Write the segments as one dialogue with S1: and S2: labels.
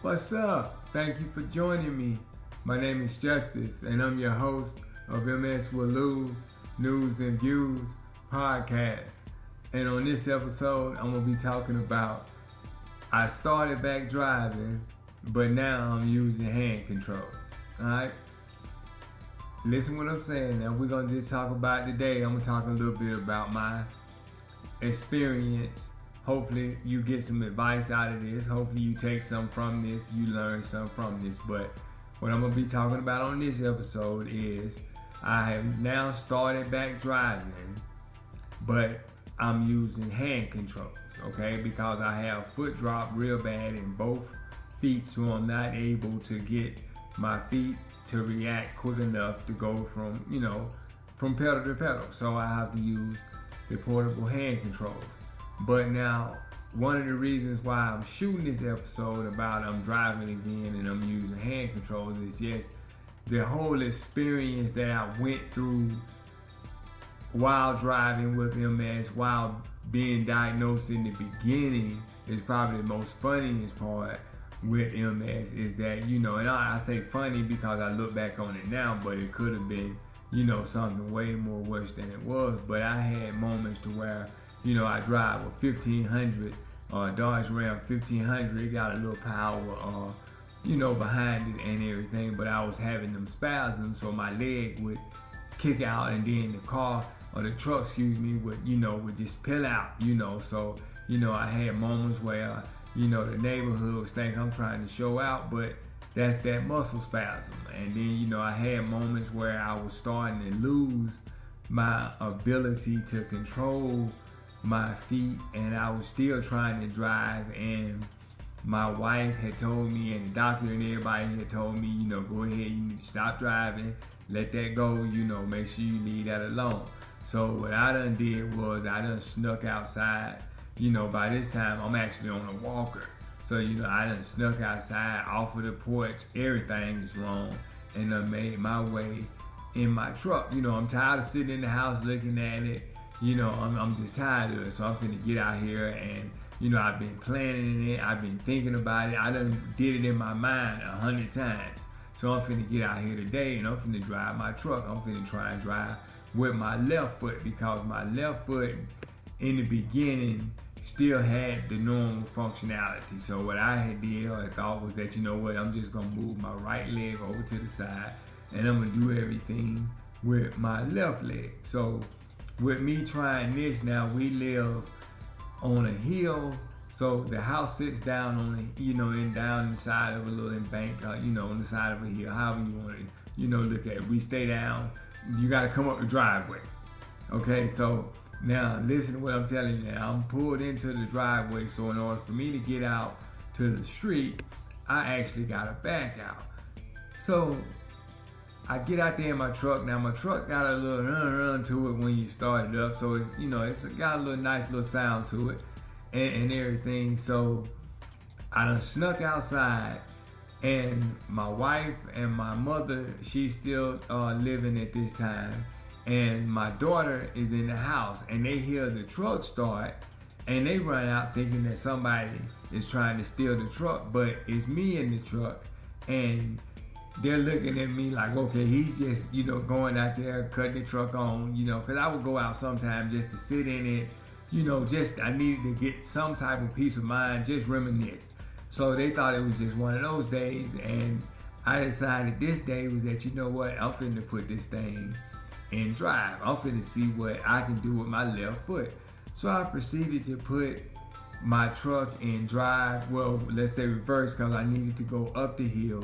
S1: What's up? Thank you for joining me. My name is Justice, and I'm your host of MSWILLLOSE News and Views podcast. And on this episode, I'm going to be talking about I started back driving, but now I'm using hand controls. Alright? Listen what I'm saying. Now we're going to just talk about today. I'm going to talk a little bit about my experience. Hopefully you get some advice out of this. Hopefully you take some from this. You learn some from this. But what I'm going to be talking about on this episode is I have now started back driving, but I'm using hand controls, okay? Because I have foot drop real bad in both feet, so I'm not able to get my feet to react quick enough to go from pedal to pedal. So I have to use the portable hand controls. But now, one of the reasons why I'm shooting this episode about I'm driving again and I'm using hand controls is, yes, the whole experience that I went through while driving with MS, while being diagnosed in the beginning, is probably the most funniest part with MS, is that, and I say funny because I look back on it now, but it could have been, something way more worse than it was. But I had moments to where, I drive a 1500 or a Dodge Ram 1500. It got a little power, behind it and everything, but I was having them spasms, so my leg would kick out, and then the car or the truck, would just peel out, So, I had moments where, the neighborhood would think I'm trying to show out, but that's that muscle spasm. And then, I had moments where I was starting to lose my ability to control my feet, and I was still trying to drive, and my wife had told me, and the doctor and everybody had told me, go ahead, you need to stop driving, let that go, make sure you leave that alone. So what I done did was I done snuck outside. By this time I'm actually on a walker. So, I done snuck outside off of the porch, everything is wrong, and I made my way in my truck. I'm tired of sitting in the house looking at it. I'm just tired of it, so I'm finna get out here, and I've been planning it, I've been thinking about it, I done did it in my mind 100 times. So I'm finna get out here today, and I'm finna drive my truck. I'm finna try and drive with my left foot, because my left foot in the beginning still had the normal functionality. So what I had did, I thought, was that, I'm just gonna move my right leg over to the side, and I'm gonna do everything with my left leg. So with me trying this now, we live on a hill, so the house sits down on down the side of a little embank, on the side of a hill, however you want to, look at it. We stay down, you got to come up the driveway. Okay, so now listen to what I'm telling you now. I'm pulled into the driveway, so in order for me to get out to the street, I actually got to back out. So I get out there in my truck. Now my truck got a little run to it when you start it up, so it's it's got a little nice little sound to it and everything. So I done snuck outside, and my wife and my mother, she's still living at this time, and my daughter is in the house, and they hear the truck start, and they run out thinking that somebody is trying to steal the truck, but it's me in the truck, and they're looking at me like, okay, he's just, going out there, cutting the truck on, because I would go out sometime just to sit in it, I needed to get some type of peace of mind, just reminisce. So they thought it was just one of those days, and I decided this day was that, I'm finna put this thing in drive. I'm finna see what I can do with my left foot. So I proceeded to put my truck in drive, well, let's say reverse, because I needed to go up the hill.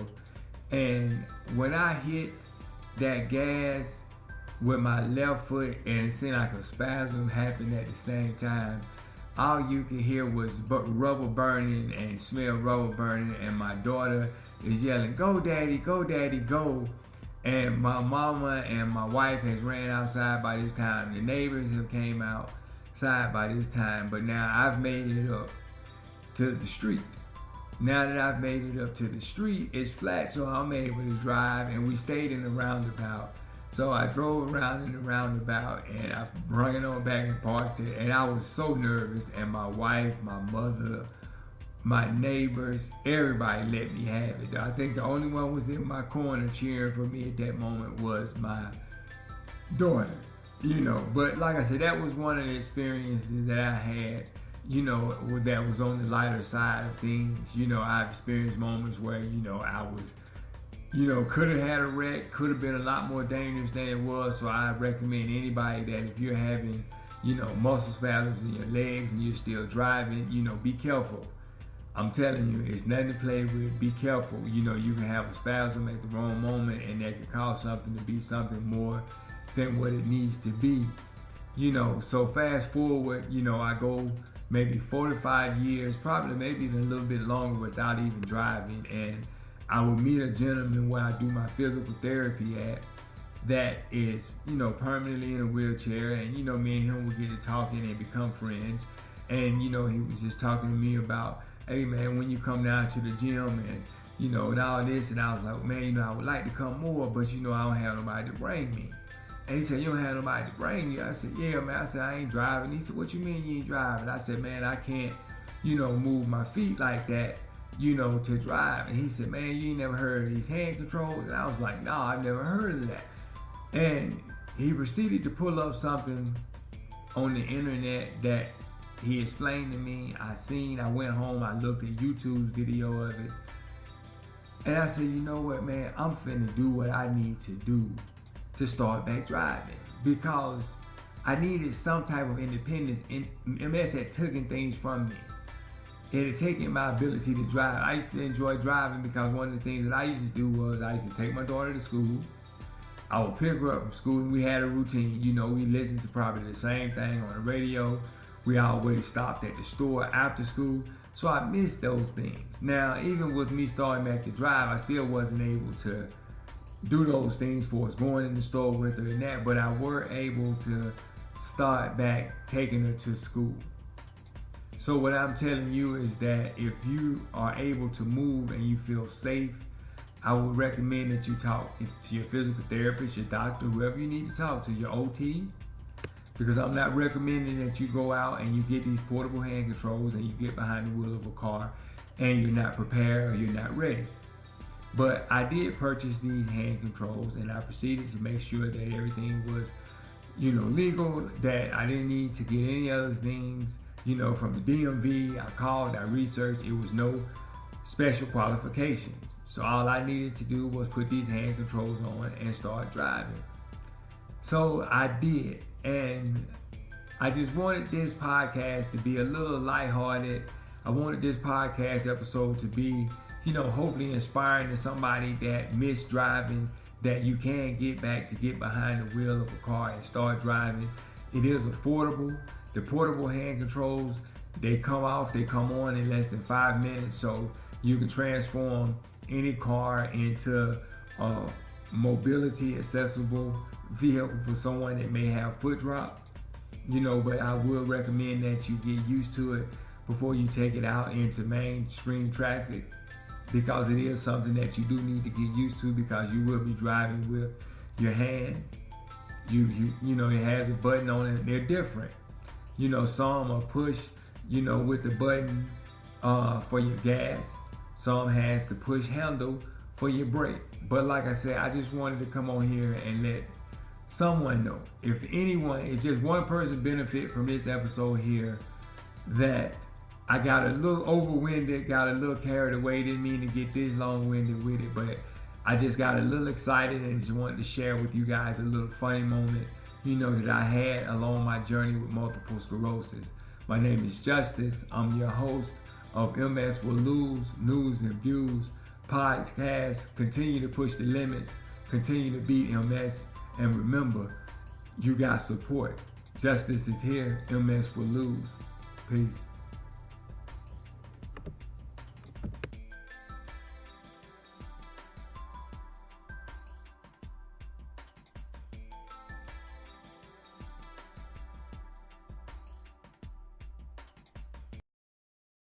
S1: And when I hit that gas with my left foot, and it seemed like a spasm happened at the same time, all you could hear was rubber burning and smell rubber burning, and my daughter is yelling, "Go daddy, go daddy, go." And my mama and my wife has ran outside by this time. The neighbors have came outside by this time, but now I've made it up to the street. Now that I've made it up to the street, it's flat, so I'm able to drive, and we stayed in the roundabout. So I drove around in the roundabout, and I brought it on back and parked it, and I was so nervous, and my wife, my mother, my neighbors, everybody let me have it. I think the only one was in my corner cheering for me at that moment was my daughter, But like I said, that was one of the experiences that I had, that was on the lighter side of things. I've experienced moments where, I was, could have had a wreck, could have been a lot more dangerous than it was. So I recommend anybody that if you're having, muscle spasms in your legs and you're still driving, be careful. I'm telling you, it's nothing to play with. Be careful. You can have a spasm at the wrong moment and that can cause something to be something more than what it needs to be. So fast forward, I go maybe 45 years, probably maybe even a little bit longer without even driving. And I will meet a gentleman where I do my physical therapy at that is, permanently in a wheelchair. And, me and him will get to talking and become friends. And, he was just talking to me about, hey man, when you come down to the gym and, and all this. And I was like, man, I would like to come more, but, I don't have nobody to bring me. And he said, you don't have nobody to bring you? I said, yeah, man. I said, I ain't driving. He said, what you mean you ain't driving? I said, man, I can't, move my feet like that, to drive. And he said, man, you ain't never heard of these hand controls? And I was like, no, I've never heard of that. And he proceeded to pull up something on the internet that he explained to me. I went home, I looked at YouTube's video of it. And I said, you know what, man, I'm finna do what I need to do to start back driving, because I needed some type of independence. And MS had taken things from me. It had taken my ability to drive. I used to enjoy driving because one of the things that I used to do was I used to take my daughter to school. I would pick her up from school and we had a routine. We listened to probably the same thing on the radio. We always stopped at the store after school. So I missed those things. Now, even with me starting back to drive, I still wasn't able to do those things for us, going in the store with her and that, but I were able to start back taking her to school. So what I'm telling you is that if you are able to move and you feel safe, I would recommend that you talk to your physical therapist, your doctor, whoever you need to talk to, your OT, because I'm not recommending that you go out and you get these portable hand controls and you get behind the wheel of a car and you're not prepared or you're not ready. But I did purchase these hand controls and I proceeded to make sure that everything was, legal, that I didn't need to get any other things, from the DMV. I called, I researched, it was no special qualifications. So all I needed to do was put these hand controls on and start driving. So I did, and I just wanted this podcast to be a little lighthearted. I wanted this podcast episode to be, hopefully inspiring to somebody that missed driving, that you can get back to get behind the wheel of a car and start driving. It is affordable. The portable hand controls, they come on in less than 5 minutes, so you can transform any car into a mobility accessible vehicle for someone that may have foot drop, but I will recommend that you get used to it before you take it out into mainstream traffic, because it is something that you do need to get used to, because you will be driving with your hand. It has a button on it. They're different. Some are push, with the button for your gas. Some has the push handle for your brake. But like I said, I just wanted to come on here and let someone know, if just one person benefit from this episode here, that I got a little overwinded, got a little carried away, didn't mean to get this long-winded with it, but I just got a little excited and just wanted to share with you guys a little funny moment, that I had along my journey with multiple sclerosis. My name is Justice. I'm your host of MS Will Lose News and Views podcast. Continue to push the limits, continue to beat MS, and remember, you got support. Justice is here. MS will lose. Peace.